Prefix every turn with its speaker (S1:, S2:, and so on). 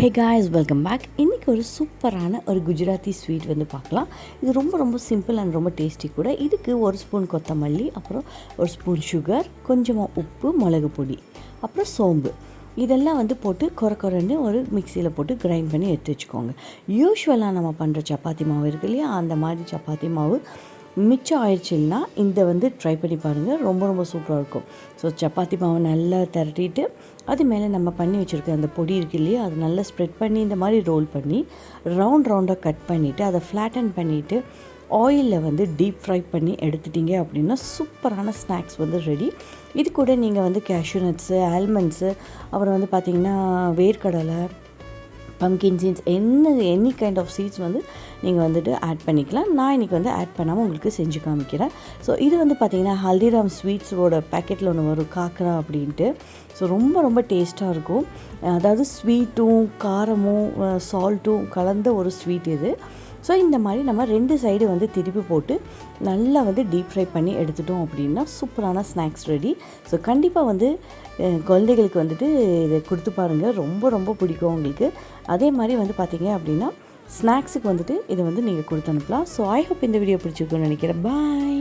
S1: Hey guys, welcome back. இன்றைக்கி ஒரு சூப்பரான ஒரு குஜராத்தி ஸ்வீட் வந்து பார்க்கலாம். இது ரொம்ப சிம்பிள் அண்ட் ரொம்ப டேஸ்டி கூட. இதுக்கு ஒரு ஸ்பூன் கொத்தமல்லி, அப்புறம் ஒரு ஸ்பூன் சுகர், கொஞ்சமாக உப்பு, மிளகு பொடி, அப்புறம் சோம்பு இதெல்லாம் வந்து போட்டு கொரன்னு ஒரு மிக்சியில் போட்டு கிரைண்ட் பண்ணி எடுத்து வச்சுக்கோங்க. யூஸ்வலாக நம்ம பண்ணுற சப்பாத்தி மாவு இருக்கு இல்லையா, அந்த மாதிரி சப்பாத்தி மாவு மிச்சம் ஆயிடுச்சுன்னா இந்த வந்து ட்ரை பண்ணி பாருங்கள். ரொம்ப சூப்பராக இருக்கும். ஸோ சப்பாத்தி மாவை நல்லா திரட்டிட்டு அது மேலே நம்ம பண்ணி வச்சுருக்க அந்த பொடி இருக்குது இல்லையா, அது நல்லா ஸ்ப்ரெட் பண்ணி இந்த மாதிரி ரோல் பண்ணி ரவுண்டாக கட் பண்ணிவிட்டு அதை ஃப்ளாட்டன் பண்ணிவிட்டு ஆயிலில் வந்து டீப் ஃப்ரை பண்ணி எடுத்துட்டிங்க அப்படின்னா சூப்பரான ஸ்நாக்ஸ் வந்து ரெடி. இது கூட நீங்கள் வந்து கேஷ்யூ நட்ஸு, ஆல்மண்ட்ஸு, அப்புறம் வந்து பார்த்திங்கன்னா வேர்க்கடலை, pumpkin seeds, any kind of seeds வந்து நீங்கள் வந்துட்டு ஆட் பண்ணிக்கலாம். நான் இன்றைக்கி வந்து ஆட் பண்ணாமல் உங்களுக்கு செஞ்சு காமிக்கிறேன். ஸோ இது வந்து பார்த்திங்கன்னா ஹல்திராம் ஸ்வீட்ஸோட பேக்கெட்டில் ஒன்று வரும், காக்ரா அப்படின்ட்டு. ஸோ ரொம்ப டேஸ்ட்டாக இருக்கும். அதாவது ஸ்வீட்டும் காரமும் சால்ட்டும் கலந்த ஒரு ஸ்வீட் இது. ஸோ இந்த மாதிரி நம்ம 2 சைடு வந்து திருப்பி போட்டு நல்லா வந்து டீப் ஃப்ரை பண்ணி எடுத்துட்டோம் அப்படின்னா சூப்பரான ஸ்நாக்ஸ் ரெடி. ஸோ கண்டிப்பாக வந்து குழந்தைகளுக்கு வந்துட்டு இதை கொடுத்து பாருங்கள். ரொம்ப பிடிக்கும் உங்களுக்கு. அதே மாதிரி வந்து பார்த்திங்க அப்படின்னா ஸ்நாக்ஸுக்கு வந்துட்டு இதை வந்து நீங்கள் கொடுத்து அனுப்பலாம். ஸோ ஐ ஹோப் இந்த வீடியோ பிடிச்சிருக்குன்னு நினைக்கிறேன். பாய்.